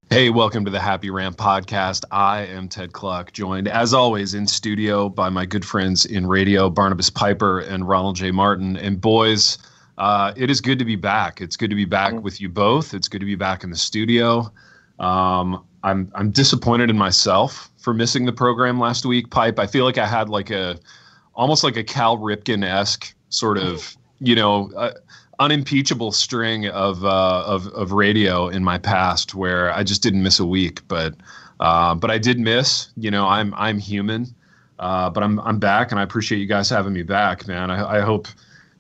Hey, welcome to the Happy Rant podcast. I am Ted Cluck, joined as always in studio by my good friends in radio, Barnabas Piper and Ronald J. Martin. And boys, it is good to be back. It's good to be back with you both. It's good to be back in the studio. I'm disappointed in myself for missing the program last week, Pipe. I feel like I had almost like a Cal Ripken-esque sort of, unimpeachable string of radio in my past where I just didn't miss a week, but I did miss. I'm human, but I'm back, and I appreciate you guys having me back, man. I hope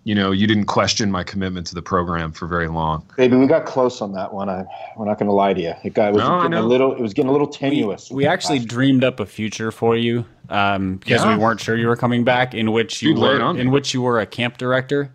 you didn't question my commitment to the program for very long. Baby, we got close on that one. We're not going to lie to you. It was getting a little tenuous. We actually dreamed up a future for you because we weren't sure you were coming back, in which you were a camp director.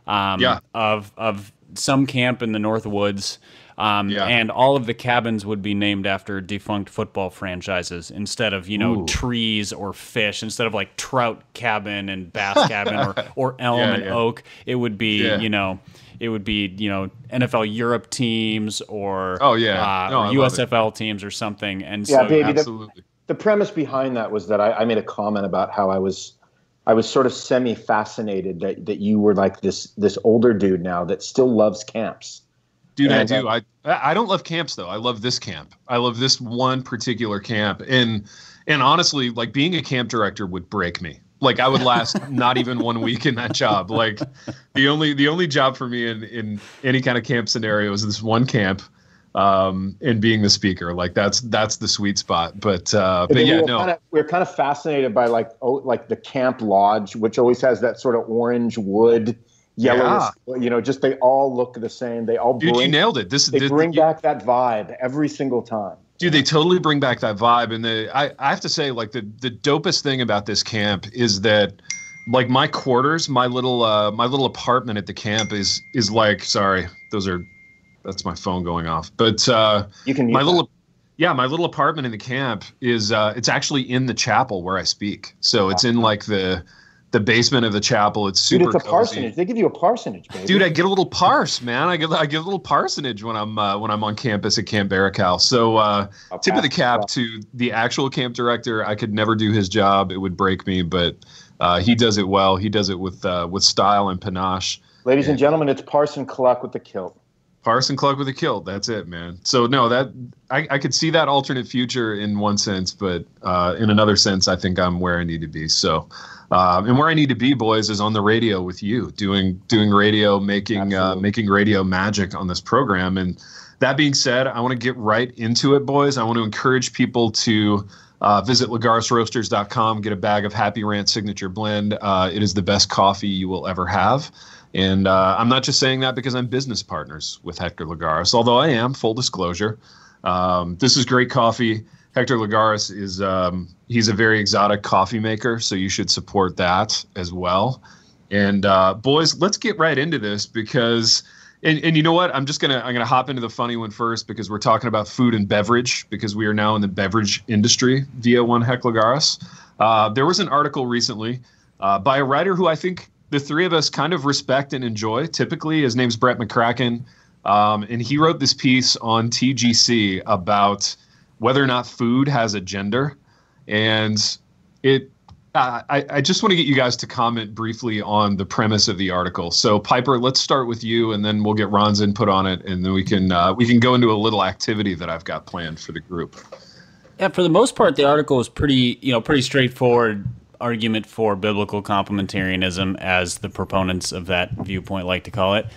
Of some camp in the North Woods, and all of the cabins would be named after defunct football franchises instead of trees or fish. Instead of like Trout Cabin and Bass Cabin or Elm and Oak, it would be NFL Europe teams or USFL teams or something. And so, baby, absolutely. The premise behind that was that I made a comment about how I was sort of semi-fascinated that you were like this older dude now that still loves camps. Dude, I do. I don't love camps, though. I love this camp. I love this one particular camp. And honestly, like, being a camp director would break me. Like, I would last not even 1 week in that job. Like, the only job for me in any kind of camp scenario is this one camp. And being the speaker, like that's the sweet spot. But we're kind of fascinated by like the camp lodge, which always has that sort of orange wood, yellow. Just they all look the same. They all you nailed it. They bring back that vibe every single time. Dude, they totally bring back that vibe. And I have to say, like the dopest thing about this camp is that, like, my quarters, my little apartment at the camp is like, sorry, that's my phone going off. But you can my little apartment in the camp is it's actually in the chapel where I speak. So it's in like the basement of the chapel. It's super. Dude, it's a cozy. parsonage. They give you a parsonage, baby. Dude, I get a little parse, man. I get a little parsonage when I'm on campus at Camp Baracal. So tip of the cap to the actual camp director. I could never do his job. It would break me, but he does it well. He does it with style and panache. Ladies and gentlemen, it's Parson Cluck with the kilt. Parson Cluck with a kilt. That's it, man. So no, that I could see that alternate future in one sense, but in another sense, I think I'm where I need to be. So, and where I need to be, boys, is on the radio with you, doing radio, making radio magic on this program. And that being said, I want to get right into it, boys. I want to encourage people to visit lagaresroasters.com, get a bag of Happy Rant Signature Blend. It is the best coffee you will ever have. And I'm not just saying that because I'm business partners with Hector Lagares, although I am, full disclosure. This is great coffee. Hector Lagares is he's a very exotic coffee maker, so you should support that as well. And boys, let's get right into this because and you know what? I'm gonna hop into the funny one first because we're talking about food and beverage because we are now in the beverage industry via one Hector Lagares. There was an article recently by a writer who I think the three of us kind of respect and enjoy. Typically, his name's Brett McCracken, and he wrote this piece on TGC about whether or not food has a gender. And I just want to get you guys to comment briefly on the premise of the article. So, Piper, let's start with you, and then we'll get Ron's input on it, and then we can go into a little activity that I've got planned for the group. Yeah, for the most part, the article is pretty straightforward. Argument for biblical complementarianism, as the proponents of that viewpoint like to call it,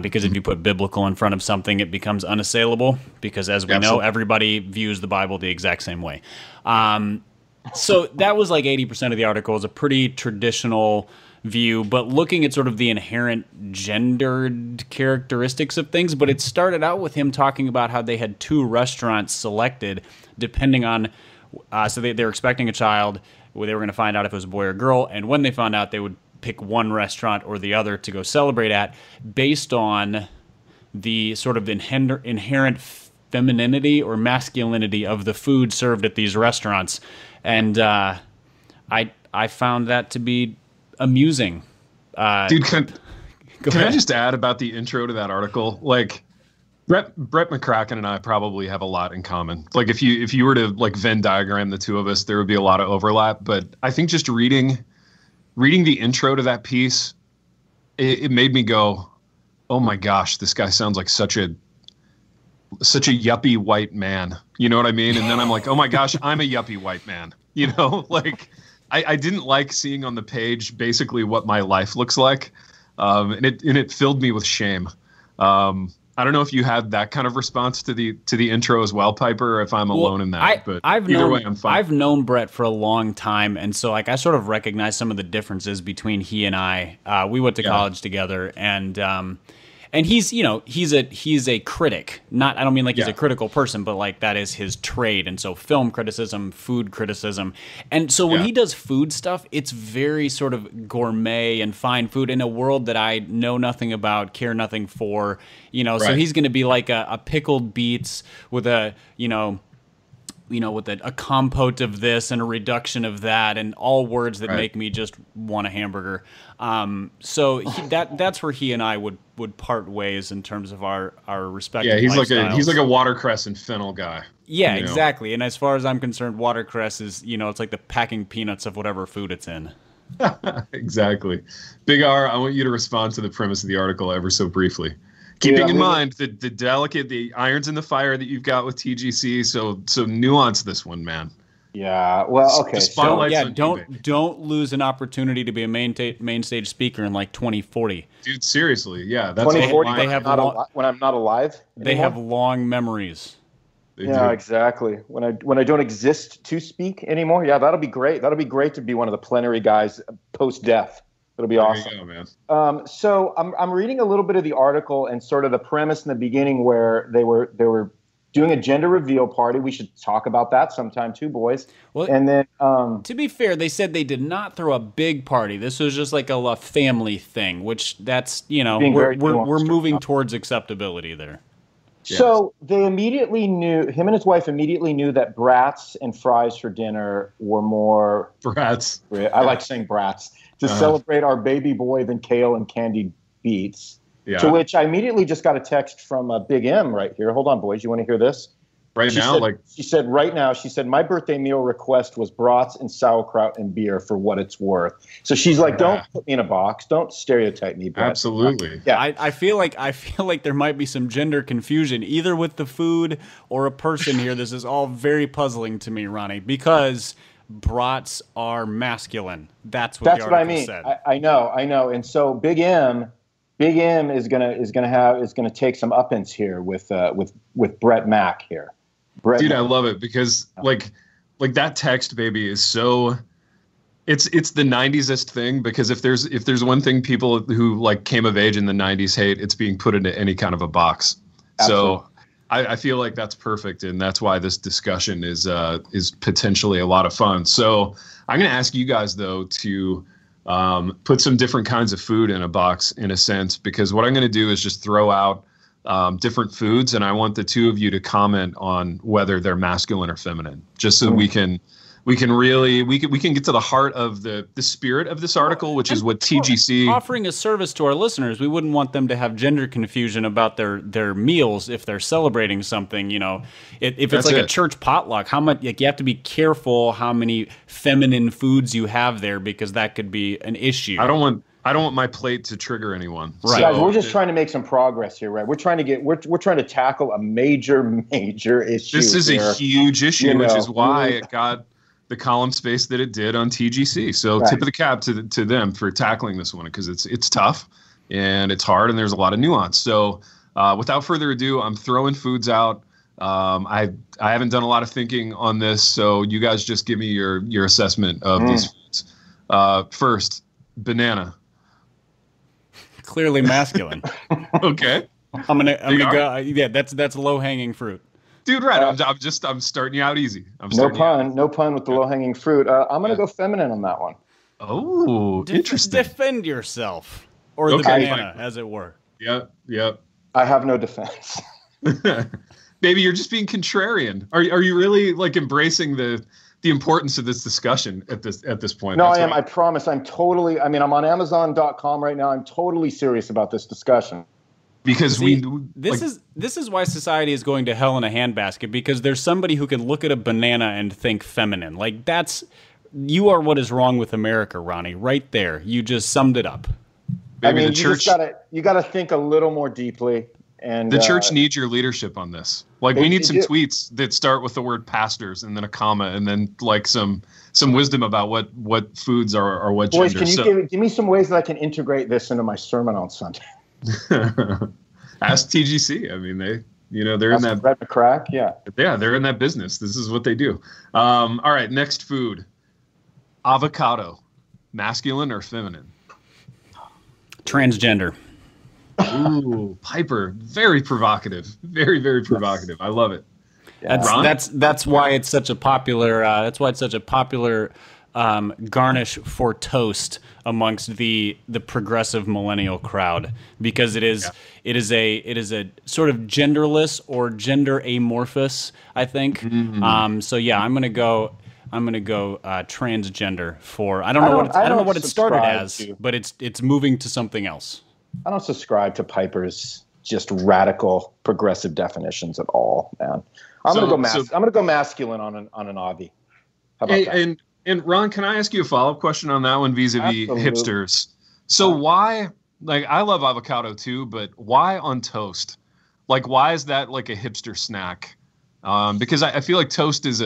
because if you put biblical in front of something, it becomes unassailable, because as we know, everybody views the Bible the exact same way. So that was like 80% of the article. Is a pretty traditional view, but looking at sort of the inherent gendered characteristics of things. But it started out with him talking about how they had two restaurants selected depending on, so they were expecting a child, where they were going to find out if it was a boy or girl, and when they found out, they would pick one restaurant or the other to go celebrate at based on the sort of inherent femininity or masculinity of the food served at these restaurants, and I found that to be amusing. Dude, can I just add about the intro to that article? Like, Brett McCracken and I probably have a lot in common. Like, if you were to like Venn diagram the two of us, there would be a lot of overlap. But I think just reading the intro to that piece, it made me go, oh my gosh, this guy sounds like such a yuppie white man. You know what I mean? And then I'm like, oh my gosh, I'm a yuppie white man. You know, like I didn't like seeing on the page basically what my life looks like. And it filled me with shame. I don't know if you had that kind of response to the intro as well, Piper, or if I'm alone in that. But either way, I'm fine. I've known Brett for a long time, and so like I sort of recognize some of the differences between he and I. We went to college together, and he's a critic. I don't mean like he's a critical person, but like that is his trade. And so film criticism, food criticism. And so when he does food stuff, it's very sort of gourmet and fine food in a world that I know nothing about, care nothing for, so he's going to be like a pickled beets with a compote of this and a reduction of that, and all words that make me just want a hamburger. So that's where he and I would part ways in terms of our respective. Yeah, he's lifestyles. like a watercress and fennel guy. Yeah, exactly. And as far as I'm concerned, watercress is it's like the packing peanuts of whatever food it's in. Exactly. Big R, I want you to respond to the premise of the article ever so briefly. Keeping in mind the irons in the fire that you've got with TGC, so nuance this one, man. Yeah, well, okay. Don't lose an opportunity to be a main stage speaker in like 2040. Dude, seriously, yeah, that's 2040. When I'm not alive anymore? They have long memories. They do. Exactly. When I don't exist to speak anymore, that'll be great. That'll be great to be one of the plenary guys post death. It'll be awesome. There you go, man. So I'm reading a little bit of the article and sort of the premise in the beginning where they were doing a gender reveal party. We should talk about that sometime too, boys. Well, and then to be fair, they said they did not throw a big party. This was just like a family thing, which that's we're moving towards acceptability there. So they immediately knew, him and his wife immediately knew that brats and fries for dinner were more brats. I like saying brats. To celebrate our baby boy than kale and candied beets. Yeah. To which I immediately just got a text from Big M right here. Hold on, boys. You want to hear this? She said, my birthday meal request was brats and sauerkraut and beer for what it's worth. So she's like, don't put me in a box. Don't stereotype me, Brett. Absolutely. Yeah. I feel like there might be some gender confusion either with the food or a person here. This is all very puzzling to me, Ronnie, because brats are masculine. That's what I mean. Said. I know. And so Big M is gonna take some uppance here with Brett Mack here. Dude, I love it because like that text, baby, is so. It's the 90s-ist thing, because if there's one thing people who like came of age in the 90s hate, it's being put into any kind of a box. Absolutely. So I feel like that's perfect, and that's why this discussion is potentially a lot of fun. So I'm going to ask you guys, though, to put some different kinds of food in a box, in a sense, because what I'm going to do is just throw out different foods, and I want the two of you to comment on whether they're masculine or feminine, just so we can get to the heart of the spirit of this article, which is what TGC offering a service to our listeners. We wouldn't want them to have gender confusion about their meals if they're celebrating something. If it's like a church potluck, how much you have to be careful how many feminine foods you have there, because that could be an issue. I don't want my plate to trigger anyone. Right. Guys, we're just trying to make some progress here, right? We're trying to tackle a major issue. This is a huge issue, which is why it got the column space that it did on TGC. So tip of the cap to them for tackling this one, because it's tough and it's hard and there's a lot of nuance. So without further ado, I'm throwing foods out. I haven't done a lot of thinking on this, so you guys just give me your assessment of these foods. First, banana. Clearly masculine. Okay. I'm gonna go. Yeah, that's low hanging fruit. Dude, right. I'm starting you out easy. No pun with the low-hanging fruit. I'm going to go feminine on that one. Oh, interesting. Defend yourself, or the banana, as it were. Yep. I have no defense. Baby, you're just being contrarian. Are you really like embracing the importance of this discussion at this point? No, I am. I promise. I'm on Amazon.com right now. I'm totally serious about this discussion. Because this is why society is going to hell in a handbasket, because there's somebody who can look at a banana and think feminine. Like you are what is wrong with America, Ronnie. Right there. You just summed it up. Maybe you gotta think a little more deeply. And the church needs your leadership on this. Like we need some tweets that start with the word pastors and then a comma and then like some wisdom about what foods are what Boys, gender. Can you give me some ways that I can integrate this into my sermon on Sunday? Ask TGC. I mean, they're in that Brett McCrack. Yeah, they're in that business. This is what they do. All right, next food: avocado, masculine or feminine? Transgender. Ooh, Piper, very provocative, very very provocative. Yes. I love it. Yeah. That's why it's such a popular. Garnish for toast amongst the progressive millennial crowd, because it is a sort of genderless or gender amorphous, I think. Mm-hmm. So yeah, I'm gonna go transgender for I don't know what it started as, but it's moving to something else. I don't subscribe to Piper's just radical progressive definitions at all, man. I'm gonna go masculine on an Avi. How about that? And Ron, can I ask you a follow-up question on that one vis-a-vis hipsters? So why, like, I love avocado too, but why on toast? Like, why is that like a hipster snack? Because I feel like toast is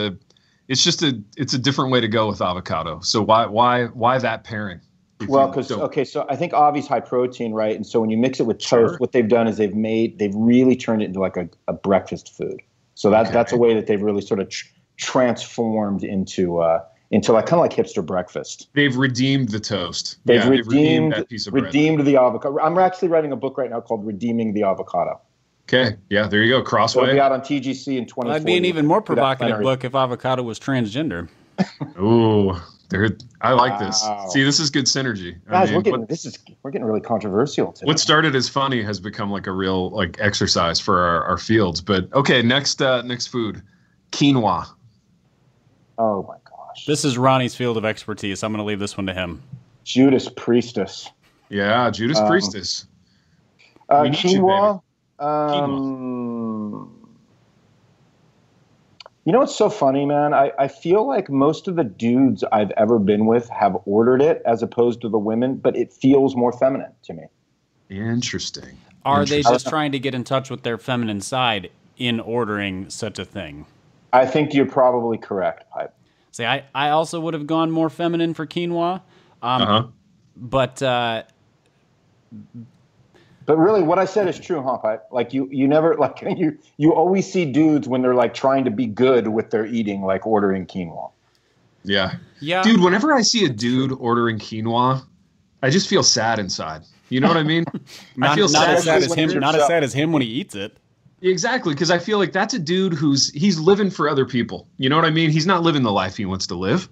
it's a different way to go with avocado. So why that pairing? Well, so I think Avi's high protein, right? And so when you mix it with toast, what they've done is they've really turned it into like a breakfast food. So that's a way that they've really sort of transformed into like kind of like hipster breakfast. They've redeemed the toast. They've redeemed that piece of bread. Redeemed the avocado. I'm actually writing a book right now called Redeeming the Avocado. Okay. Yeah, there you go. Crossway. It'll be out on TGC in 2040. That'd be an even more provocative book if avocado was transgender. Ooh, I like this. See, this is good synergy. Guys, we're getting really controversial today. What started as funny has become like a real like exercise for our fields. But okay, next food, quinoa. Oh my gosh. This is Ronnie's field of expertise. I'm going to leave this one to him. Judas Priestess. Yeah, Judas Priestess. We need quinoa. Quinoa. You know what's so funny, man? I feel like most of the dudes I've ever been with have ordered it as opposed to the women, but it feels more feminine to me. Interesting. Are they just trying to get in touch with their feminine side in ordering such a thing? I think you're probably correct, Pipe. See, I also would have gone more feminine for quinoa. But really, what I said is true, huh, Pipe? Like you never like you always see dudes when they're like trying to be good with their eating, like ordering quinoa. Yeah. Dude, whenever I see a dude ordering quinoa, I just feel sad inside. You know what I mean? I feel sad as him. Not as sad as him when he eats it. Exactly, because I feel like that's a dude he's living for other people. You know what I mean? He's not living the life he wants to live.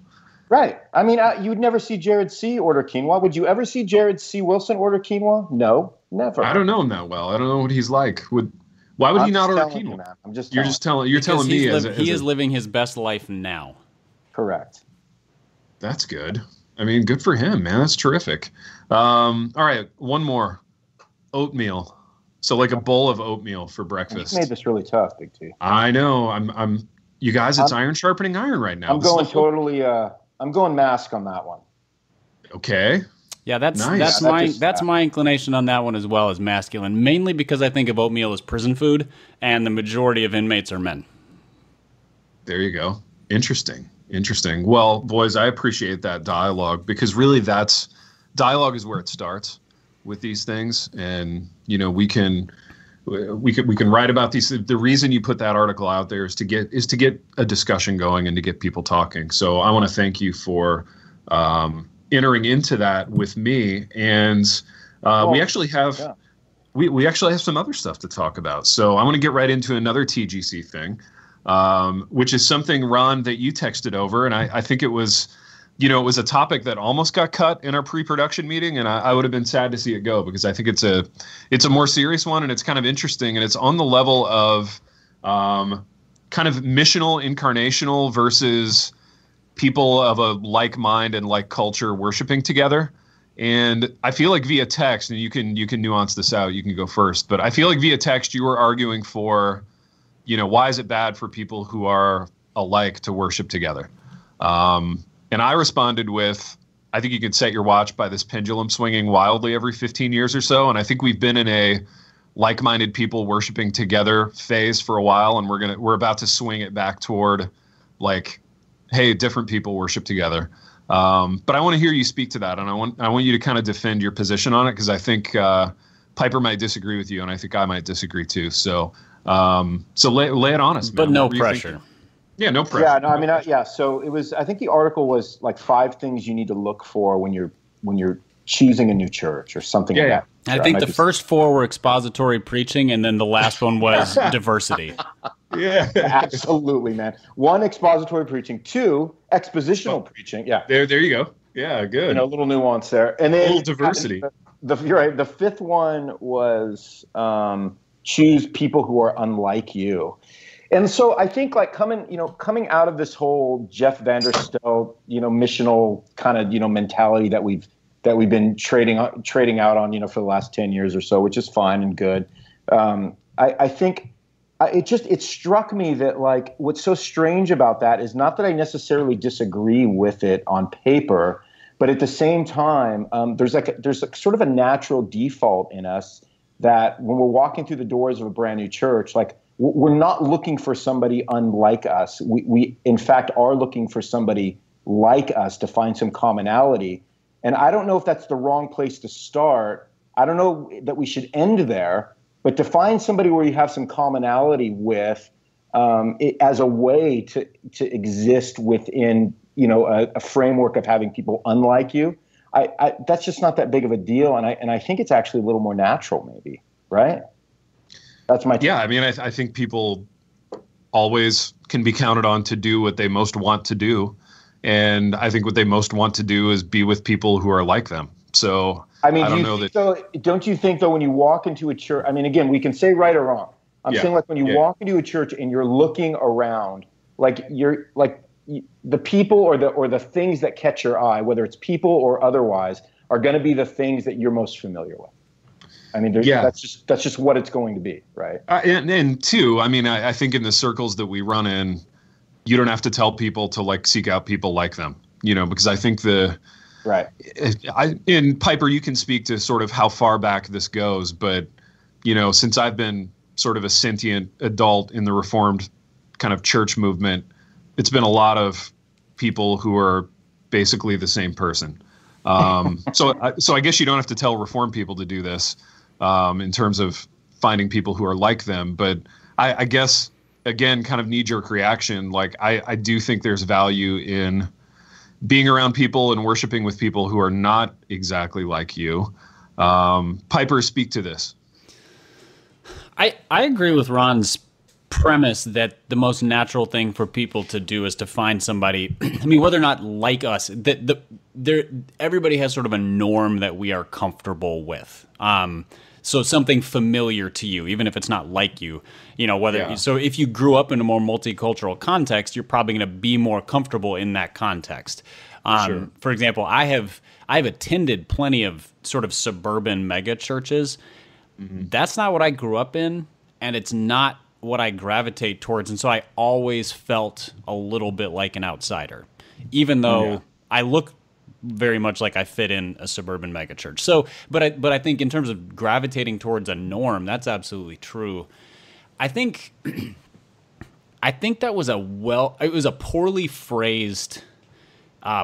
Right. I mean, you'd never see Jared C. order quinoa. Would you ever see Jared C. Wilson order quinoa? No, never. I don't know him that well. I don't know what he's like. Why would he not order quinoa? You're telling me he is living his best life now. Correct. That's good. I mean, good for him, man. That's terrific. All right, one more. Oatmeal. So like a bowl of oatmeal for breakfast. You made this really tough, Big T. I know. I'm. You guys, it's iron sharpening iron right now. I'm going totally. I'm going mask on that one. Okay. Yeah, that's my inclination on that one as well as masculine. Mainly because I think of oatmeal as prison food, and the majority of inmates are men. There you go. Interesting. Well, boys, I appreciate that dialogue, because really dialogue is where it starts with these things, and we can write about these. The reason you put that article out there is to get a discussion going and to get people talking. So I want to thank you for entering into that with me, and we actually have some other stuff to talk about. So I want to get right into another TGC thing, which is something, Ron, that you texted over, and I think it was a topic that almost got cut in our pre-production meeting, and I would have been sad to see it go, because I think it's a more serious one, and it's kind of interesting, and it's on the level of kind of missional, incarnational versus people of a like mind and like culture worshiping together. And I feel like via text, and you can nuance this out, you can go first, but I feel like via text you were arguing for, why is it bad for people who are alike to worship together? And I responded with, I think you can set your watch by this pendulum swinging wildly every 15 years or so. And I think we've been in a like-minded people worshiping together phase for a while, and we're about to swing it back toward like, hey, different people worship together. But I want to hear you speak to that, and I want you to kind of defend your position on it, because I think Piper might disagree with you, and I think I might disagree too. So lay it on us, man. But no pressure. Yeah, no pressure. Yeah, no, I mean, so it was. I think the article was like 5 things you need to look for when you're choosing a new church or something like that. I think the first 4 were expository preaching, and then the last one was diversity. Yeah, absolutely, man. 1, expository preaching. 2, expositional preaching. Yeah, there you go. Yeah, good. A little nuance there, and then a little diversity. You're right. The 5th one was choose people who are unlike you. And so I think like coming out of this whole Jeff Vanderstelt, missional kind of, mentality that we've been trading out on, for the last 10 years or so, which is fine and good. I think it struck me that like what's so strange about that is not that I necessarily disagree with it on paper, but at the same time, there's sort of a natural default in us that when we're walking through the doors of a brand new church, like we're not looking for somebody unlike us. We in fact are looking for somebody like us to find some commonality. And I don't know if that's the wrong place to start. I don't know that we should end there, but to find somebody where you have some commonality with as a way to exist within, a framework of having people unlike you, that's just not that big of a deal. And I think it's actually a little more natural maybe, right? That's my take. Yeah, I mean, I think people always can be counted on to do what they most want to do. And I think what they most want to do is be with people who are like them. So I mean, don't you think though, when you walk into a church, I mean, again, we can say right or wrong. I'm saying like when you walk into a church and you're looking around, like you're like the people or the things that catch your eye, whether it's people or otherwise, are going to be the things that you're most familiar with. I mean, that's just what it's going to be, right? And 2, I mean, I think in the circles that we run in, you don't have to tell people to like seek out people like them, because I think in Piper, you can speak to sort of how far back this goes, but since I've been sort of a sentient adult in the Reformed kind of church movement, it's been a lot of people who are basically the same person. So I guess you don't have to tell Reformed people to do this. In terms of finding people who are like them. But I guess, again, kind of knee-jerk reaction, like I do think there's value in being around people and worshiping with people who are not exactly like you. Piper, speak to this. I agree with Ron's premise that the most natural thing for people to do is to find somebody, I mean, whether or not like us, everybody has sort of a norm that we are comfortable with. So something familiar to you, even if it's not like you, so if you grew up in a more multicultural context, you're probably going to be more comfortable in that context. Sure. For example, I've attended plenty of sort of suburban mega churches. Mm-hmm. That's not what I grew up in, and it's not what I gravitate towards. And so I always felt a little bit like an outsider, even though I look very much like I fit in a suburban megachurch. So, but I think in terms of gravitating towards a norm, that's absolutely true. I think that was it was a poorly phrased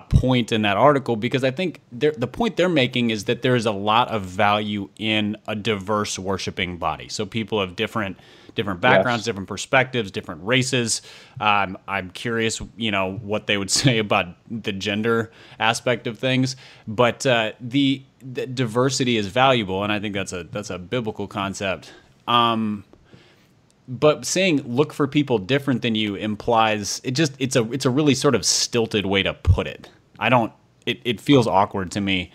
point in that article, because I think the point they're making is that there is a lot of value in a diverse worshiping body. So people of different backgrounds, different perspectives, different races. I'm curious, what they would say about the gender aspect of things. But the diversity is valuable, and I think that's a biblical concept. But saying look for people different than you implies it's a really sort of stilted way to put it. It feels awkward to me.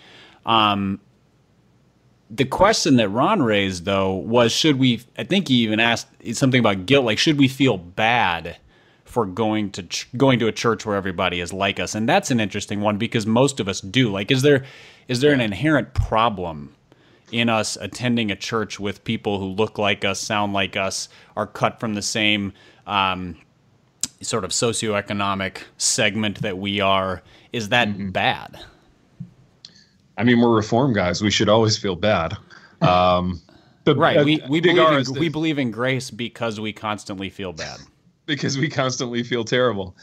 The question that Ron raised, though, was should we, I think he even asked something about guilt, like should we feel bad for going to a church where everybody is like us? And that's an interesting one because most of us do. Like, is there an inherent problem in us attending a church with people who look like us, sound like us, are cut from the same sort of socioeconomic segment that we are? Is that bad? I mean, we're Reform guys. We should always feel bad. But right. We believe in grace because we constantly feel bad. Because we constantly feel terrible.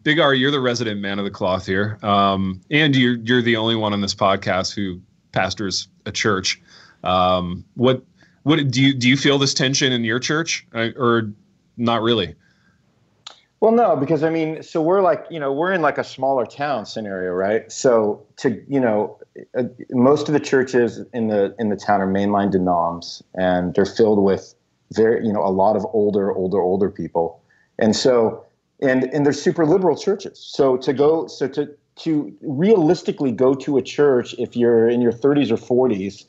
Big R, you're the resident man of the cloth here. And you're the only one on this podcast who pastors a church. What do you feel this tension in your church or not really? Well, no, because I mean, so we're like, we're in like a smaller town scenario, right? So most of the churches in the town are mainline denoms, and they're filled with a lot of older people, and so and they're super liberal churches. So to realistically go to a church if you're in your 30s or 40s,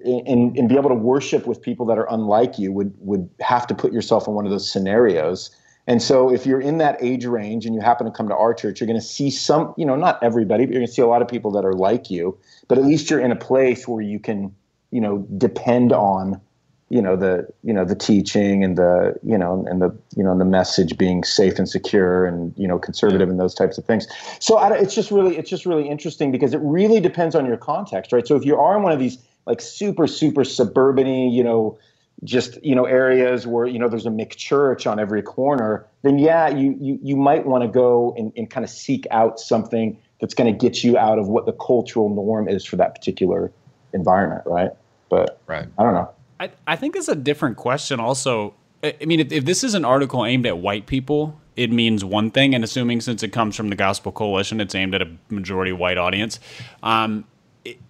and be able to worship with people that are unlike you would have to put yourself in one of those scenarios. And so if you're in that age range and you happen to come to our church, you're going to see some, not everybody, but you're going to see a lot of people that are like you. But at least you're in a place where you can, depend on, the teaching and the message being safe and secure and, conservative and those types of things. So it's just really interesting because it really depends on your context, right? So if you are in one of these like super, super suburban-y, areas where, there's a McChurch on every corner, then you might want to go and kind of seek out something that's going to get you out of what the cultural norm is for that particular environment, right? But I don't know. I think it's a different question also. I mean, if this is an article aimed at white people, it means one thing, and assuming since it comes from the Gospel Coalition, it's aimed at a majority white audience.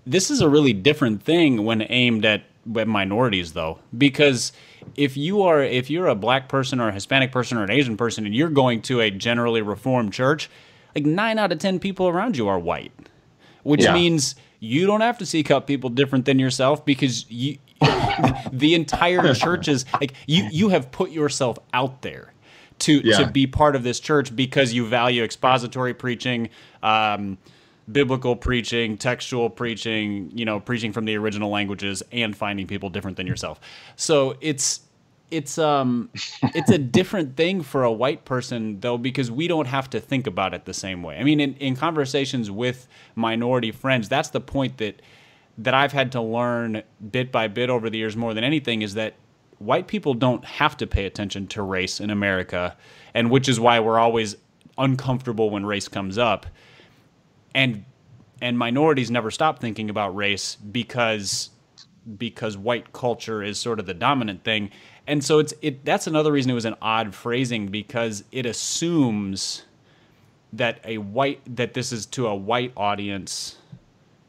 This is a really different thing when aimed at minorities, though, because if you're a black person or a Hispanic person or an Asian person and you're going to a generally Reformed church, like 9 out of 10 people around you are white, which means you don't have to seek out people different than yourself because the entire church is like you have put yourself out there to be part of this church because you value expository preaching, biblical preaching, textual preaching, preaching from the original languages and finding people different than yourself. So it's a different thing for a white person though, because we don't have to think about it the same way. I mean, in conversations with minority friends, that's the point that I've had to learn bit by bit over the years more than anything is that white people don't have to pay attention to race in America, and which is why we're always uncomfortable when race comes up. And minorities never stop thinking about race because white culture is sort of the dominant thing. And so that's another reason it was an odd phrasing, because it assumes that this is to a white audience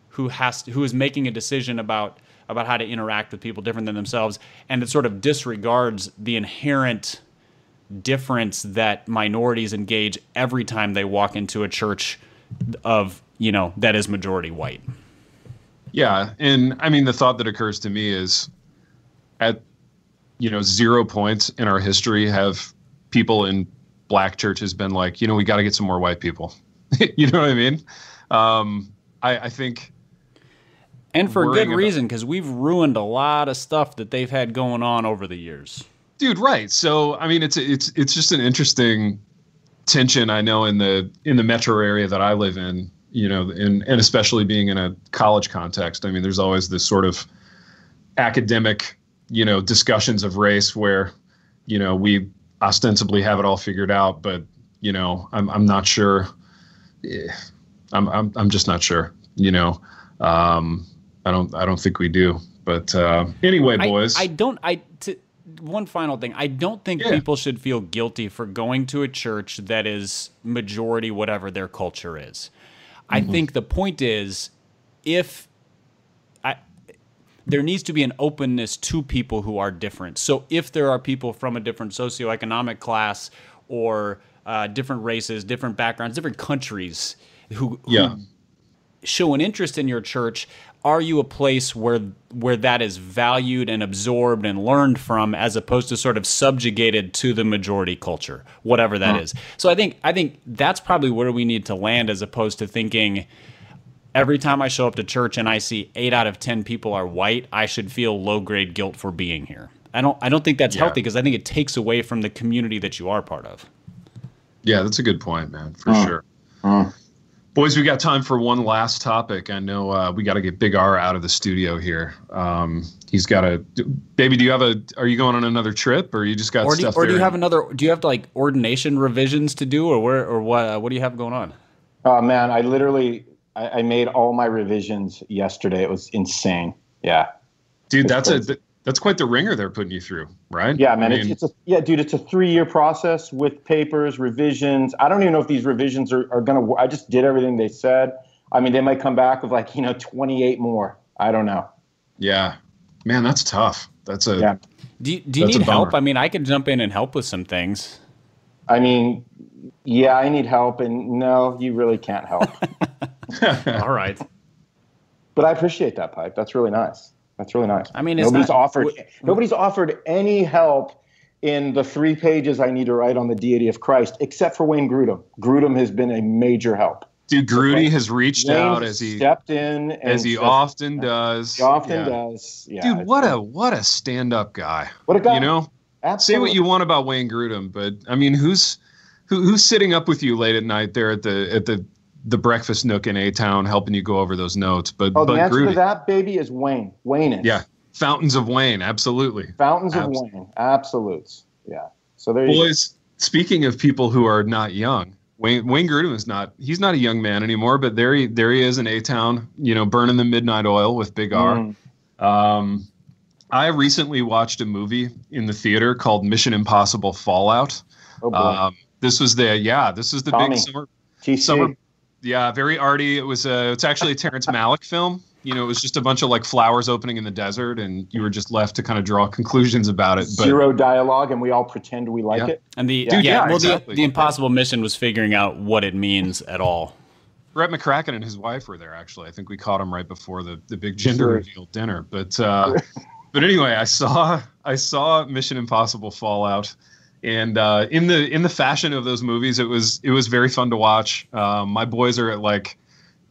who is making a decision about how to interact with people different than themselves, and it sort of disregards the inherent difference that minorities engage every time they walk into a church that is majority white. Yeah, and I mean the thought that occurs to me is at 0 points in our history have people in black churches been like, we got to get some more white people. You know what I mean? I think, and for good reason, because we've ruined a lot of stuff that they've had going on over the years. Dude, right. So I mean, it's just an interesting tension, I know, in the metro area that I live in, and especially being in a college context. I mean, there's always this sort of academic, discussions of race where, we ostensibly have it all figured out, but, I'm not sure. I'm just not sure, I don't think we do. But anyway, boys, one final thing. I don't think people should feel guilty for going to a church that is majority whatever their culture is. I think the point is, there needs to be an openness to people who are different. So if there are people from a different socioeconomic class or different races, different backgrounds, different countries who show an interest in your church, are you a place where that is valued and absorbed and learned from, as opposed to sort of subjugated to the majority culture, whatever that is? So I think that's probably where we need to land, as opposed to thinking every time I show up to church and I see 8 out of 10 people are white, I should feel low-grade guilt for being here. I don't think that's healthy, because I think it takes away from the community that you are part of. Yeah, that's a good point, man, for sure. Boys, we got time for one last topic. I know we got to get Big R out of the studio here. He's got to. Baby, are you going on another trip, or you just got stuff? Or do you have another? Do you have like ordination revisions to do, or what? What do you have going on? Oh man, I made all my revisions yesterday. It was insane. Yeah, dude, that's quite the ringer they're putting you through, right? Yeah, man. It's a 3-year process with papers, revisions. I don't even know if these revisions are going to. I just did everything they said. I mean, they might come back with 28 more. I don't know. Yeah, man, that's tough. That's a. Yeah. Do you need help? I mean, I could jump in and help with some things. I mean, yeah, I need help, and no, you really can't help. All right. But I appreciate that, Pipe. That's really nice. That's really nice. I mean, nobody's offered any help in the 3 pages I need to write on the deity of Christ, except for Wayne Grudem. Grudem has been a major help. Dude, Grudy has reached out as he stepped in, as he often does. He often does. Yeah, dude, what a stand-up guy. What a guy. You know, absolutely. Say what you want about Wayne Grudem, but I mean, who's sitting up with you late at night there at the breakfast nook in A-Town, helping you go over those notes? But the answer to that, baby, is Wayne. Wayne is. Yeah, fountains of Wayne, absolutely. Fountains of Wayne, absolutes. Yeah. So there you go. Boys, speaking of people who are not young, Wayne Grudem he's not a young man anymore, but there he is in A-Town, burning the midnight oil with Big R. I recently watched a movie in the theater called Mission Impossible Fallout. Oh boy. This was the big summer. Yeah, very arty. It's actually a Terrence Malick film. It was just a bunch of flowers opening in the desert, and you were just left to kind of draw conclusions about it. But, zero dialogue, and we all pretend we like it. And the impossible mission was figuring out what it means at all. Brett McCracken and his wife were there, actually. I think we caught him right before the big gender reveal dinner. But but anyway, I saw Mission Impossible Fallout. And in the fashion of those movies, it was very fun to watch. My boys are at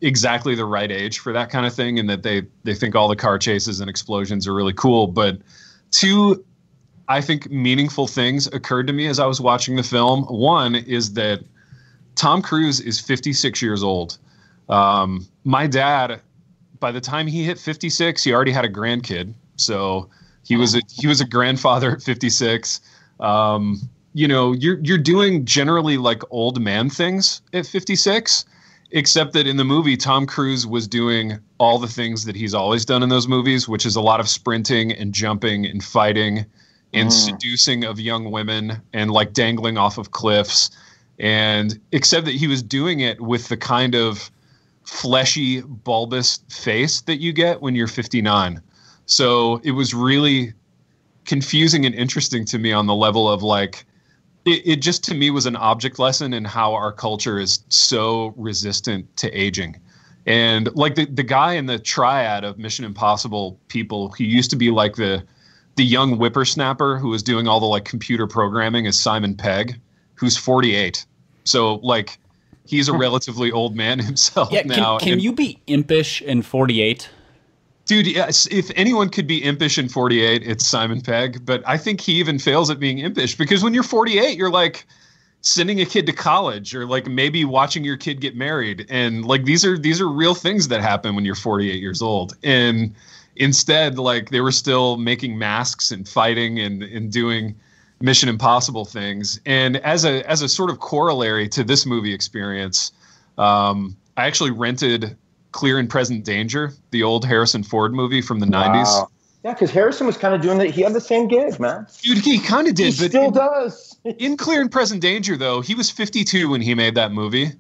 exactly the right age for that kind of thing, and that they think all the car chases and explosions are really cool. But 2, I think, meaningful things occurred to me as I was watching the film. One is that Tom Cruise is 56 years old. My dad, by the time he hit 56, he already had a grandkid. So he was a grandfather at 56. You're doing generally old man things at 56, except that in the movie, Tom Cruise was doing all the things that he's always done in those movies, which is a lot of sprinting and jumping and fighting and seducing of young women and dangling off of cliffs. And except that he was doing it with the kind of fleshy, bulbous face that you get when you're 59. So it was really confusing and interesting to me on the level of it just to me was an object lesson in how our culture is so resistant to aging. And the guy in the triad of Mission Impossible people who used to be the young whippersnapper who was doing all the computer programming is Simon Pegg, who's 48. So he's a relatively old man himself now. Can you be impish in 48? Dude, yes, if anyone could be impish in 48, it's Simon Pegg. But I think he even fails at being impish, because when you're 48, you're sending a kid to college, or maybe watching your kid get married. And these are real things that happen when you're 48 years old. And instead, they were still making masks and fighting and doing Mission Impossible things. And as a sort of corollary to this movie experience, I actually rented Clear and Present Danger, the old Harrison Ford movie from the 90s. Yeah, because Harrison was kind of doing that. He had the same gig, man. Dude, he kind of did. He still does. In Clear and Present Danger, though, he was 52 when he made that movie,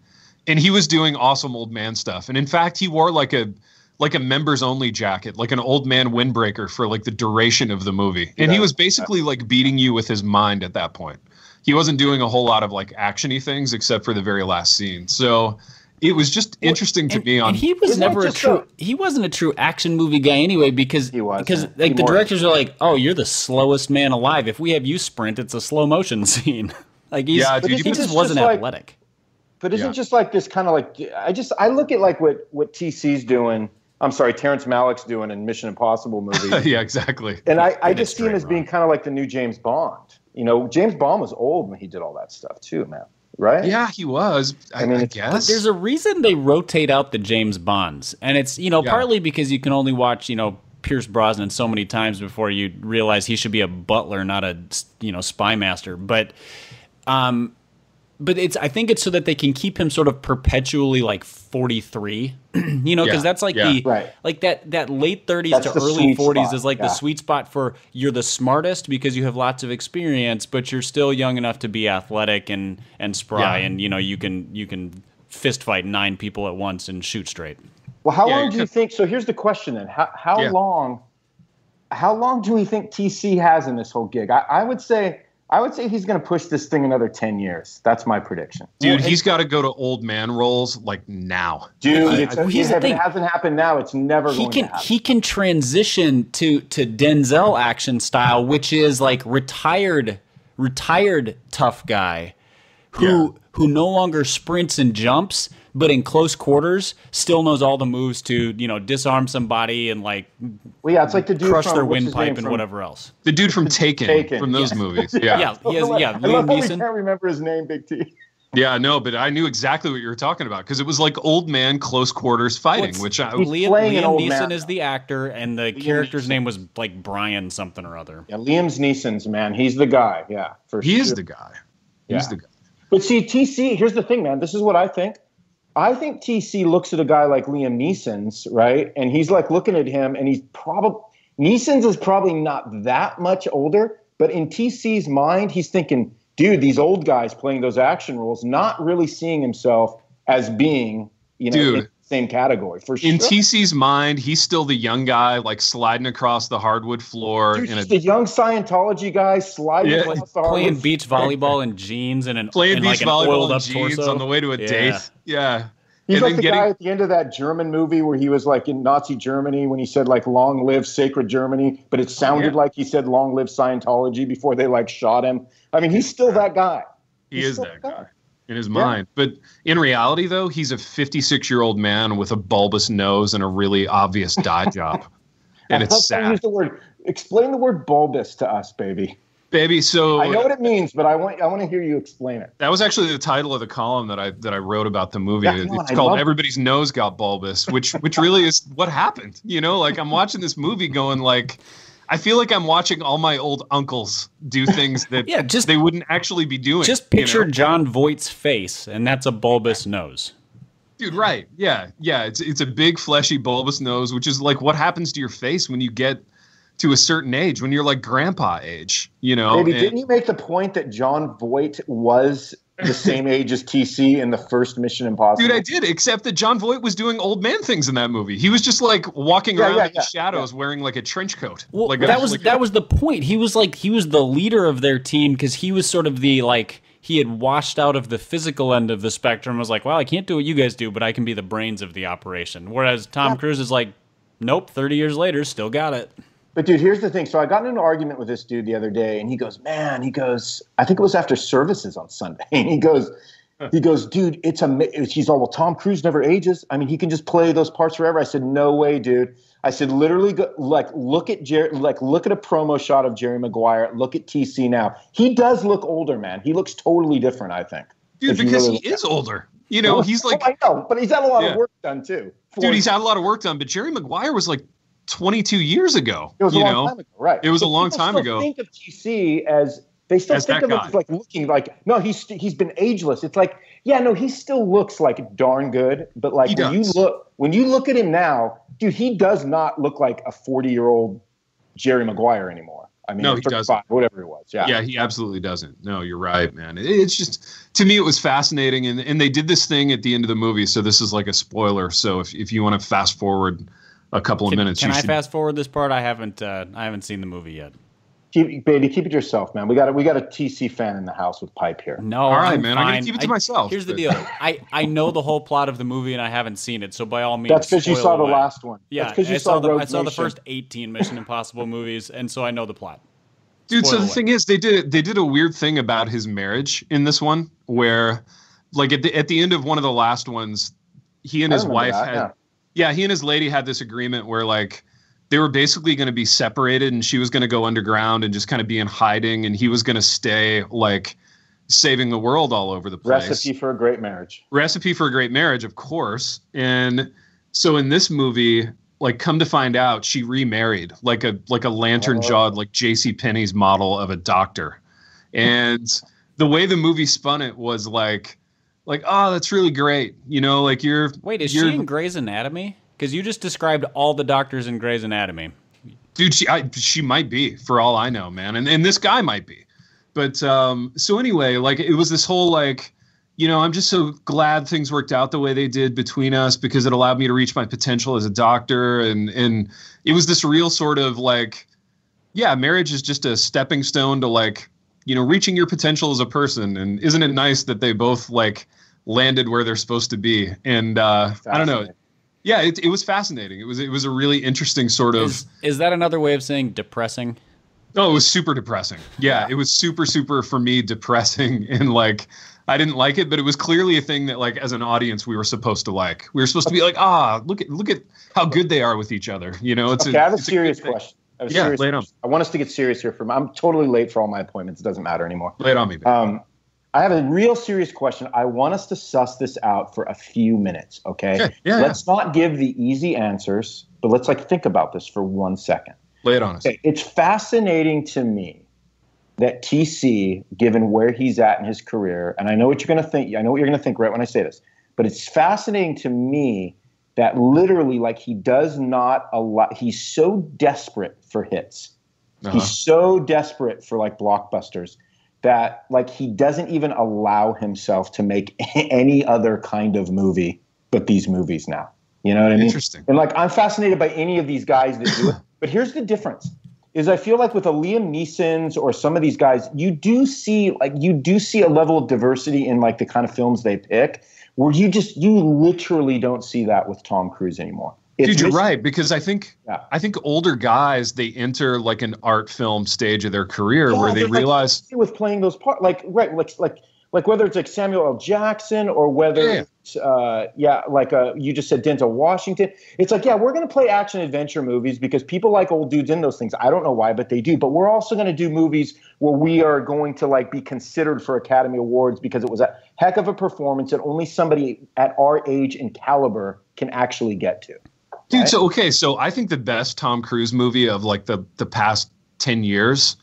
and he was doing awesome old man stuff. And in fact, he wore a members only jacket, an old man windbreaker for the duration of the movie. And he was basically beating you with his mind at that point. He wasn't doing a whole lot of actiony things except for the very last scene. So it was just interesting to me. And he was never he wasn't a true action movie guy anyway, because the directors are like, oh, you're the slowest man alive. If we have you sprint, it's a slow motion scene. Like he just wasn't athletic. But isn't just like this kind of like I look at like what TC's doing. I'm sorry, Terrence Malick's doing in Mission Impossible movies. Yeah, exactly. And I just see him as being kind of like the new James Bond. You know, James Bond was old when he did all that stuff too, man. Right? Yeah, he was. I guess. But there's a reason they rotate out the James Bonds. And it's, partly because you can only watch, Pierce Brosnan so many times before you realize he should be a butler, not a, spy master. But I think it's so that they can keep him sort of perpetually like 43, because that's like like that late 30s to early 40s is like the sweet spot for you're the smartest because you have lots of experience, but you're still young enough to be athletic and spry, and you can fist fight 9 people at once and shoot straight. Well, how long do you think? So here's the question then: how long do we think TC has in this whole gig? I would say he's going to push this thing another 10 years. That's my prediction. Dude, he's got to go to old man roles like now. Dude, if it hasn't happened now, it's never going to happen. He can transition to Denzel action style, which is like retired tough guy who no longer sprints and jumps, but in close quarters still knows all the moves to disarm somebody and like it's like the dude crush their windpipe and whatever else. The dude from Taken. From those movies. Yeah. Liam Neeson. I can't remember his name, Big T. Yeah, no, but I knew exactly what you were talking about because it was like old man close quarters fighting, Liam Neeson is the actor, and the character's name was like Brian something or other. Yeah, Liam's Neeson's, man. He's the guy. Yeah, for sure. He is the guy. He's the guy. But see, TC, here's the thing, man. This is what I think. I think TC looks at a guy like Liam Neeson's, right? And he's like looking at him, and Neeson's is probably not that much older, but in TC's mind, he's thinking, dude, these old guys playing those action roles, not really seeing himself as being, in the same category. For sure. In TC's mind, he's still the young guy, like sliding across the hardwood floor. Dude, he's the young Scientology guy sliding across the hardwood playing beach volleyball in jeans and playing beach volleyball in jeans torso. On the way to a date. Yeah. He's like the guy at the end of that German movie where he was like in Nazi Germany when he said like "Long live sacred Germany," but it sounded like he said "Long live Scientology" before they like shot him. I mean, he's still that guy. He is that guy in his mind. But in reality, though, he's a 56-year-old man with a bulbous nose and a really obvious dye job, and it's sad. Explain the word bulbous to us, baby. Baby, so I know what it means, but I want to hear you explain it. That was actually the title of the column that I wrote about the movie. It's called "Everybody's Nose Got Bulbous," which really is what happened. Like I'm watching this movie, going like, I feel like I'm watching all my old uncles do things that they wouldn't actually be doing. Just picture John Voight's face, and that's a bulbous nose. Dude, right? Yeah. It's a big, fleshy, bulbous nose, which is like what happens to your face when you get to a certain age, when you're like grandpa age, Baby, didn't you make the point that John Voight was the same age as TC in the first Mission Impossible? Dude, I did, except that John Voight was doing old man things in that movie. He was just like walking around in the shadows wearing like a trench coat. Well, that was the point. He was the leader of their team because he was sort of the like he had washed out of the physical end of the spectrum. Was like, well, I can't do what you guys do, but I can be the brains of the operation. Whereas Tom Cruise is like, nope, 30 years later, still got it. But dude, here's the thing. So I got in an argument with this dude the other day, and he goes, I think it was after services on Sunday. And he goes, dude, he's all, well, Tom Cruise never ages. I mean, he can just play those parts forever. I said, no way, dude. I said, literally, look at a promo shot of Jerry Maguire. Look at TC now. He does look older, man. He looks totally different, I think. Dude, because he is older. He's like, I know, but he's had a lot of work done too. Dude, he's had a lot of work done. But Jerry Maguire was like 22 years ago. It was a long time ago, right? It was a long time ago. Think of TC as they still think of him as like looking like he's been ageless. It's like he still looks like darn good, but like when you look at him now, dude, he does not look like a 40-year-old Jerry Maguire anymore. I mean, no, he doesn't. Whatever it was. Yeah, he absolutely doesn't. No, you're right, man. It's just, to me, it was fascinating, and they did this thing at the end of the movie. So this is like a spoiler. So if you want to fast forward a couple of minutes. Can I fast forward this part? I haven't seen the movie yet. Keep it yourself, man. We got a TC fan in the house with pipe here. No, all right, I'm man. fine. I'm gonna keep it to myself. Here's the deal. I know the whole plot of the movie and I haven't seen it, so by all means, that's because you saw the last one. Yeah, because you saw the first 18 Mission Impossible movies, and so I know the plot. Dude, so the thing is, they did a weird thing about his marriage in this one, where, like at the end of one of the last ones, he and his wife he and his lady had this agreement where like they were basically going to be separated, and she was going to go underground and just kind of be in hiding, and he was going to stay like saving the world all over the place. Recipe for a great marriage. Recipe for a great marriage, of course. And so in this movie, like, come to find out, she remarried like a lantern-jawed, like JCPenney's model of a doctor. And the way the movie spun it was like, oh, that's really great. You know, like Wait, is she in Grey's Anatomy? Because you just described all the doctors in Grey's Anatomy. Dude, she might be, for all I know, man. And this guy might be. But so anyway, like, it was this whole, like, you know, I'm just so glad things worked out the way they did between us because it allowed me to reach my potential as a doctor. And it was this real sort of like, yeah, marriage is just a stepping stone to, like, you know, reaching your potential as a person. And isn't it nice that they both, like, landed where they're supposed to be? And I don't know. Yeah, it was fascinating. It was a really interesting sort of. Is that another way of saying depressing? Oh, it was super depressing. Yeah, it was super for me depressing, and like I didn't like it, but it was clearly a thing that, like, as an audience we were supposed to like. We were supposed to be like, look at how good they are with each other. You know, I have a serious question. Lay it on. I want us to get serious here. I'm totally late for all my appointments. It doesn't matter anymore. Lay it on me, baby. I have a real serious question. I want us to suss this out for a few minutes, okay? Let's not give the easy answers, but let's think about this for 1 second. Lay it on us. Okay. It's fascinating to me that TC, given where he's at in his career, and I know what you're going to think. I know what you're going to think right when I say this, but it's fascinating to me that literally, like, he does not allow. He's so desperate for hits. He's so desperate for, like, blockbusters, that, like, he doesn't even allow himself to make any other kind of movie but these movies now. You know what I mean? Interesting. And, like, I'm fascinated by any of these guys that do it. But here's the difference, is I feel like with a Liam Neeson's or some of these guys, you do see a level of diversity in, like, the kind of films they pick, where you literally don't see that with Tom Cruise anymore. Dude, you're right, because I think older guys, they enter, like, an art film stage of their career where they realize, like, with playing those parts, like whether it's like Samuel L. Jackson or whether it's you just said Denzel Washington. It's like, we're going to play action adventure movies because people like old dudes in those things. I don't know why, but they do. But we're also going to do movies where we are going to, like, be considered for Academy Awards because it was a heck of a performance that only somebody at our age and caliber can actually get to. Dude, so I think the best Tom Cruise movie of, like, the past 10 years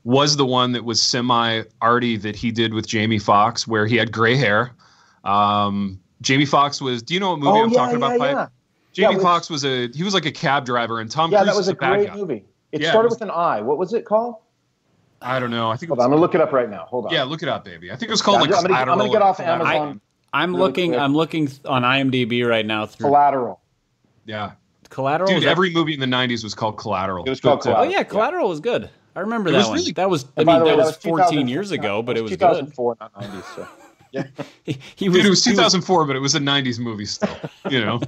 was the one that was semi-arty that he did with Jamie Foxx, where he had gray hair. Jamie Foxx was, do you know what movie I'm talking about, Pipe? Yeah. Jamie Foxx was like a cab driver, and Tom Cruise was a bad guy. Movie. It started with an I. What was it called? I don't know. I think I'm going to look it up right now. Hold on. Yeah, look it up, baby. I think it was called I'm going to get off Amazon. I'm looking on IMDb right now through Collateral. Yeah. Collateral? Dude, every movie in the 90s was called Collateral. It was called Collateral. Oh, yeah, Collateral was good. I remember that one. That was 14 years ago, but it was 2004, not 90s. So. Yeah. It was 2004, but it was a 90s movie still, you know.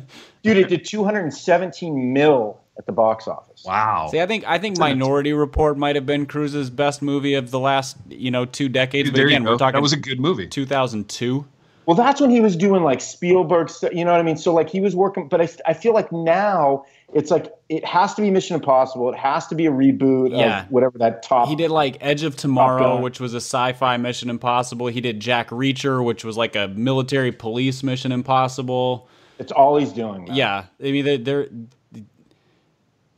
Dude, it did 217 mil at the box office. Wow. See, I think Minority Report might have been Cruise's best movie of the last, 2 decades. Dude, but again, we're talking, that was a good movie. 2002. Well, that's when he was doing, like, Spielberg stuff, you know what I mean? So, like, he was working, but I feel like now it's like it has to be Mission Impossible. It has to be a reboot of whatever that top. He did, like, Edge of Tomorrow, which was a sci-fi Mission Impossible. He did Jack Reacher, which was like a military police Mission Impossible. It's all he's doing, man. Yeah. I mean,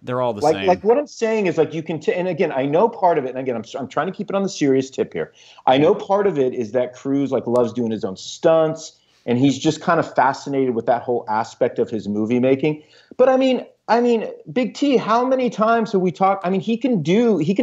they're all the same. Like, what I'm saying is, like, you can and again, I know part of it, and again, I'm trying to keep it on the serious tip here. I know part of it is that Cruise, like, loves doing his own stunts, and he's just kind of fascinated with that whole aspect of his movie making. But I mean, Big T, how many times have we talked? I mean, he can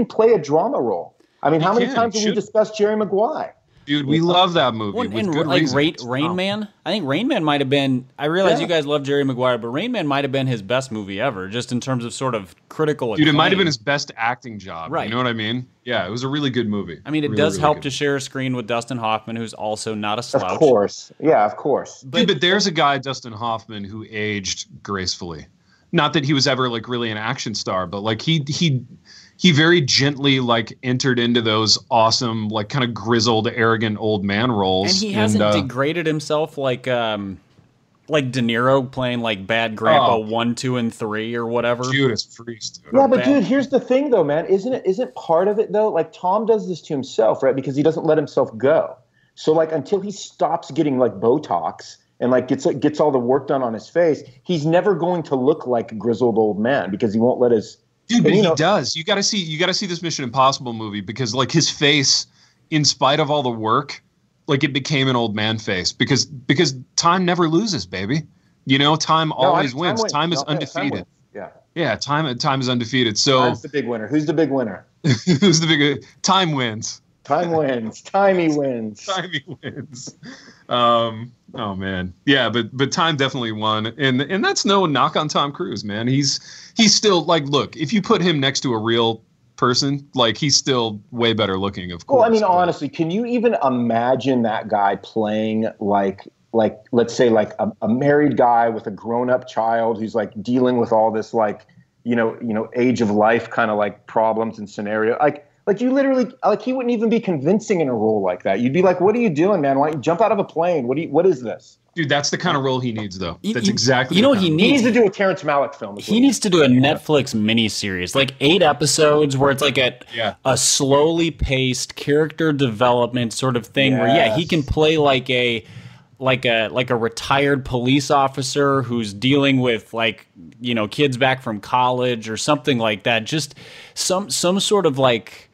play a drama role. I mean, how many times have we discussed Jerry Maguire? Dude, we love that movie. Well, with and good like reasons. Rain Man. I think Rain Man might have been. I realize you guys love Jerry Maguire, but Rain Man might have been his best movie ever, just in terms of sort of critical acclaim. Dude, it might have been his best acting job. Right. You know what I mean? Yeah, it was a really good movie. I mean, it does help to share a screen with Dustin Hoffman, who's also not a slouch. Of course. Yeah, of course. But there's a guy, Dustin Hoffman, who aged gracefully. Not that he was ever like really an action star, but like he very gently like entered into those awesome, like kind of grizzled, arrogant old man roles. And he hasn't degraded himself like De Niro playing like bad grandpa 1, 2, and 3 or whatever. Judas Priest. Yeah, but dude, here's the thing though, man. Isn't part of it though? Like Tom does this to himself, right? Because he doesn't let himself go. So like until he stops getting like Botox and like gets all the work done on his face, he's never going to look like a grizzled old man because he won't let his. Dude, but he does. You got to see this Mission Impossible movie because like his face, in spite of all the work, like it became an old man face because time never loses, baby. You know, time always wins. Time is undefeated. Yeah, time is undefeated. So Time's the big winner. Who's the big winner? Who's the big? Time wins. Time wins. Timey wins. Timey wins. Oh man, yeah, but Time definitely won, and that's no knock on Tom Cruise, man. He's still like, look, if you put him next to a real person, like he's still way better looking, of course. Well, I mean, honestly, can you even imagine that guy playing like let's say like a married guy with a grown up child who's like dealing with all this like you know age of life kind of like problems and scenario like you literally like he wouldn't even be convincing in a role like that. You'd be like, "What are you doing, man? Why don't you jump out of a plane? What is this?" Dude, that's the kind of role he needs, though. That's exactly. You know what he needs? He needs to do a Terrence Malick film. He needs to do a Netflix miniseries, like 8 episodes, where it's like a slowly paced character development sort of thing, where he can play like a retired police officer who's dealing with like kids back from college or something like that. Just some sort of like.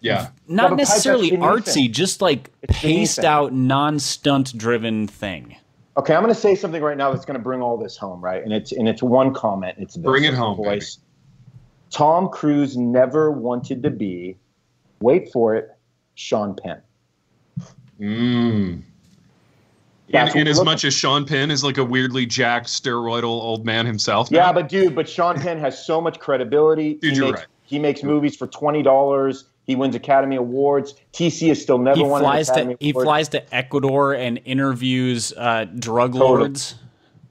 Yeah. Not necessarily artsy, just like paced out, non-stunt driven thing. Okay, I'm going to say something right now that's going to bring all this home, right? And it's one comment. It's this. Bring it home, voice. Baby. Tom Cruise never wanted to be, wait for it, Sean Penn. In as much as Sean Penn is like a weirdly jacked, steroidal old man himself. Yeah, but Sean Penn has so much credibility. Dude, you're right. He makes movies for $20. He wins Academy Awards. TC has still never won an Academy Award. He flies to Ecuador and interviews drug lords.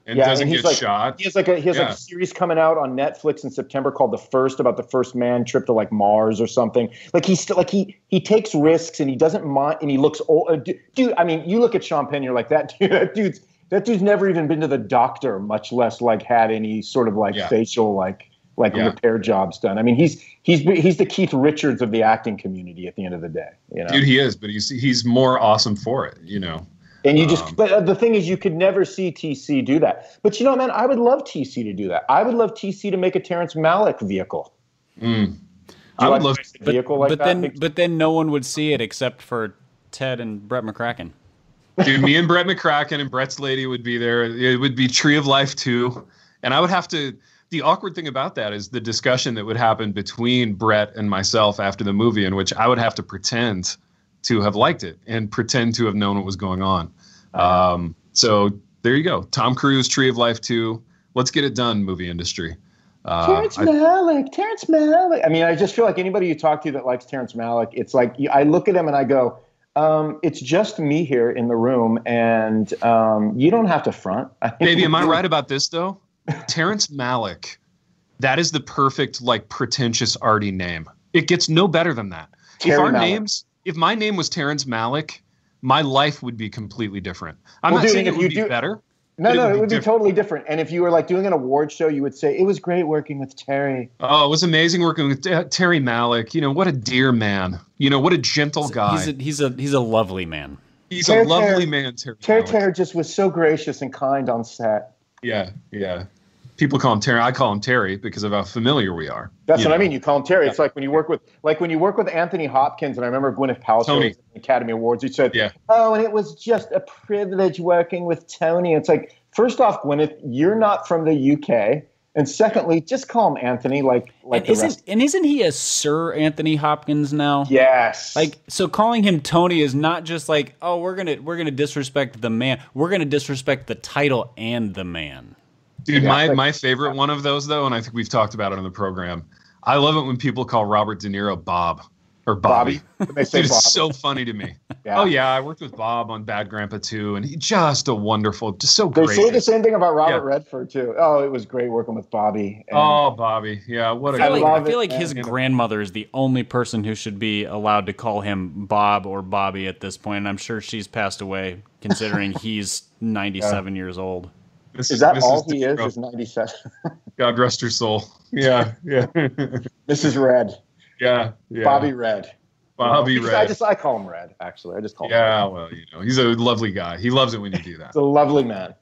And doesn't get shot. He has like a series coming out on Netflix in September called The First, about the first man trip to like Mars or something. Like he's still like he takes risks and he doesn't mind and he looks old. Dude, I mean, you look at Sean Penn, you're like that dude's never even been to the doctor, much less like had any sort of like facial like repair jobs done. I mean, he's the Keith Richards of the acting community at the end of the day. You know? Dude, he is, but he's more awesome for it, you know. And you but the thing is, you could never see TC do that. But you know, man, I would love TC to do that. I would love TC to make a Terrence Malick vehicle. I would love a vehicle like that. But then no one would see it except for Ted and Brett McCracken. Dude, me and Brett McCracken and Brett's lady would be there. It would be Tree of Life 2. And I would have to. The awkward thing about that is the discussion that would happen between Brett and myself after the movie, in which I would have to pretend to have liked it and pretend to have known what was going on. So there you go. Tom Cruise, Tree of Life 2. Let's get it done, movie industry. Terrence Malick. I mean, I just feel like anybody you talk to that likes Terrence Malick, it's like I look at him and I go, it's just me here in the room, and you don't have to front. Baby, am I right about this, though? Terrence Malick, that is the perfect, like, pretentious arty name. It gets no better than that. If my name was Terrence Malick, my life would be completely different. I'm not saying it would be better. No, it would be totally different. And if you were like doing an award show, you would say, it was great working with Terry. Oh, it was amazing working with Terry Malick. You know, what a dear man. You know, what a gentle guy. He's a lovely man. He's a lovely man, Terry. Terry just was so gracious and kind on set. Yeah. People call him Terry. I call him Terry because of how familiar we are. That's what I mean. You call him Terry. Yeah. It's like when you work with Anthony Hopkins, and I remember Gwyneth Paltrow at the Academy Awards. He said, "Oh, and it was just a privilege working with Tony." It's like, first off, Gwyneth, you're not from the UK, And secondly, just call him Anthony, like isn't he a Sir Anthony Hopkins now? Yes. Like, so calling him Tony is not just like, oh, we're gonna disrespect the man. We're gonna disrespect the title and the man. Dude, my favorite one of those though, and I think we've talked about it on the program. I love it when people call Robert De Niro Bob or Bobby. They say Dude, Bob. it's so funny to me. Yeah. Oh yeah, I worked with Bob on Bad Grandpa 2, and he's just a wonderful, just so great. They say the same thing about Robert Redford too. Oh, it was great working with Bobby. Oh, Bobby, yeah, what a. I feel like his grandmother is the only person who should be allowed to call him Bob or Bobby at this point. And I'm sure she's passed away, considering he's 97 years old. Is that all he is? Is 97? God rest her soul. Yeah. Mrs. Red. Yeah. Bobby Red. Bobby Red. I call him Red, actually. I just call him Red. Yeah, well, he's a lovely guy. He loves it when you do that. He's a lovely man.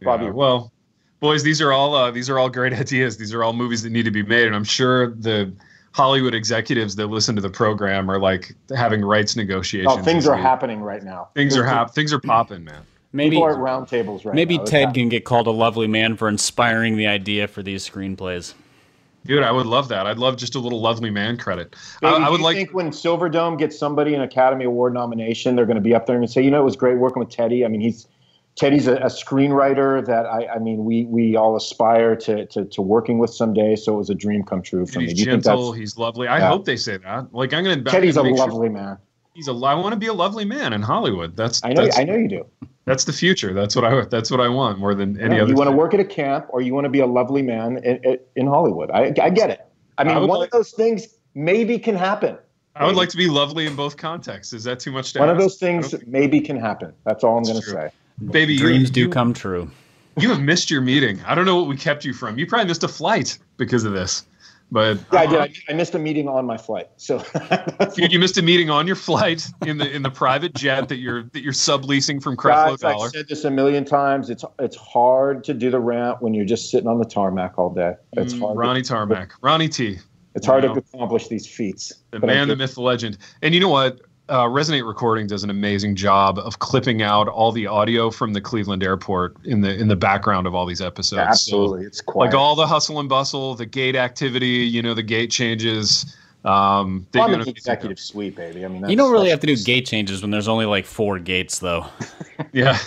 Bobby Red. Well, boys, these are all great ideas. These are all movies that need to be made, and I'm sure the Hollywood executives that listen to the program are like having rights negotiations. Oh, things are happening right now. Things are popping, man. People are at round tables right now. Maybe Ted can get called a lovely man for inspiring the idea for these screenplays. Dude, I would love that. I'd love just a little lovely man credit. Baby, I would think when Silverdome gets somebody an Academy Award nomination, they're going to be up there and say, it was great working with Teddy. I mean, Teddy's a screenwriter that I mean, we all aspire to working with someday. So it was a dream come true for me. He's gentle. He's lovely. I hope they say that. Like, I'm going to. Teddy's a lovely man. I want to be a lovely man in Hollywood. I know you do. That's the future. That's what I want more than any other. You want to work at a camp, or you want to be a lovely man in Hollywood. I get it. I mean, one of those things maybe can happen. I would like to be lovely in both contexts. Is that too much to ask? One of those things maybe can happen. That's all I'm going to say. Baby, dreams do come true. You have missed your meeting. I don't know what we kept you from. You probably missed a flight because of this. But yeah, I did. I missed a meeting on my flight. So dude, you missed a meeting on your flight in the private jet that you're subleasing from Creflo Dollar. I've said this a million times. It's hard to do the rant when you're just sitting on the tarmac all day. It's hard. Ronnie Tarmac, Ronnie T. It's hard to accomplish these feats. The man, the myth, the legend. And you know what? Resonate Recording does an amazing job of clipping out all the audio from the Cleveland airport in the background of all these episodes. Yeah, absolutely, so, it's quiet. Like all the hustle and bustle, the gate activity, the gate changes. I'm an executive suite, baby. I mean, you don't really have to do gate changes when there's only like 4 gates, though. Yeah,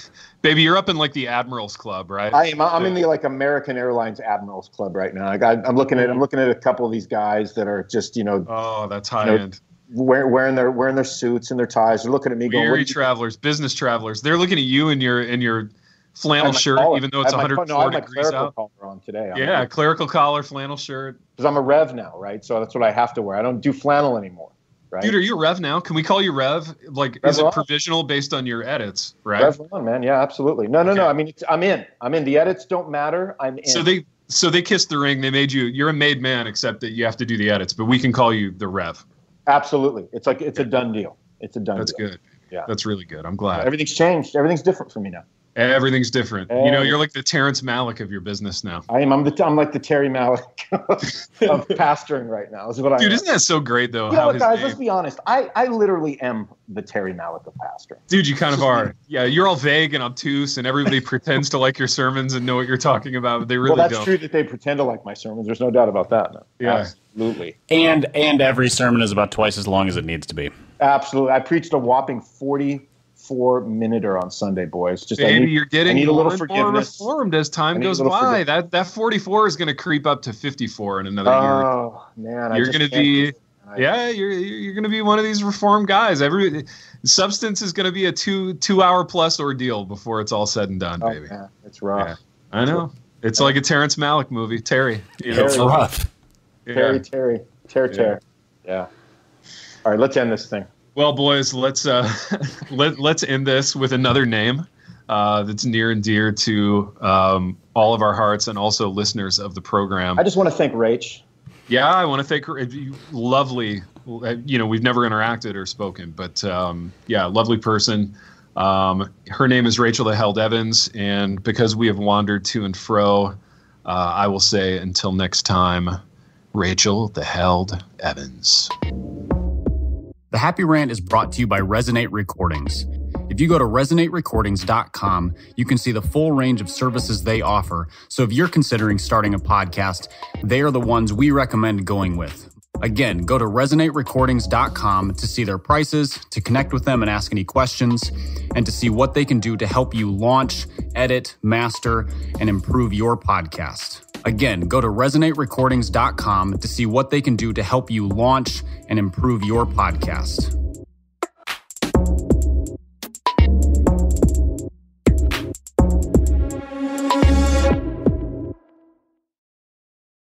baby, you're up in like the Admirals Club, right? I am. I'm in the like American Airlines Admirals Club right now. I'm looking at a couple of these guys that are just Oh, that's high end. Wearing their suits and their ties. They're looking at me going, weary travelers, business travelers. They're looking at you in your flannel shirt, even though it's 104 degrees out. I have my clerical collar on today. Yeah, clerical collar, flannel shirt. Because I'm a Rev now, right? So that's what I have to wear. I don't do flannel anymore, right? Dude, are you a Rev now? Can we call you Rev? Like, Rev is it provisional based on your edits, right? Rev on, man. Yeah, absolutely. No. I mean, I'm in. The edits don't matter. I'm in. So they kissed the ring. They made you. You're a made man, except that you have to do the edits. But we can call you the Rev. Absolutely. It's a done deal. It's a done deal. That's good. Yeah. That's really good. I'm glad. Everything's changed. Everything's different for me now. Everything's different. You're like the Terrence Malick of your business now. I am. I'm like the Terry Malick of pastoring right now. Is what I am. Dude, isn't that so great though? Guys, let's be honest. I literally am the Terry Malick of pastoring. Dude, you kind of are. Yeah, you're all vague and obtuse, and everybody pretends to like your sermons and know what you're talking about, but they really don't. Well, that's true that they pretend to like my sermons. There's no doubt about that. No. Yeah. Absolutely. And every sermon is about twice as long as it needs to be. Absolutely. I preached a whopping 44-minuter on Sunday, boys. Just Baby, you're getting a little forgiveness. More reformed as time goes by. That 44 is going to creep up to 54 in another year. Oh man, you're going to be you're going to be one of these reformed guys. Substance is going to be a 2-hour plus ordeal before it's all said and done, baby. Man, it's rough. Yeah, I know. It's like a Terrence Malick movie, Terry. It's rough. Yeah. Terry. Yeah. All right, let's end this thing. Well, boys, let's end this with another name that's near and dear to all of our hearts and also listeners of the program. I just want to thank Rach. Yeah, I want to thank her. Lovely. We've never interacted or spoken, but lovely person. Her name is Rachel the Held Evans, and because we have wandered to and fro, I will say until next time, Rachel the Held Evans. The Happy Rant is brought to you by Resonate Recordings. If you go to resonaterecordings.com, you can see the full range of services they offer. So if you're considering starting a podcast, they are the ones we recommend going with. Again, go to resonaterecordings.com to see their prices, to connect with them and ask any questions, and to see what they can do to help you launch, edit, master, and improve your podcast. Again, go to resonaterecordings.com to see what they can do to help you launch and improve your podcast.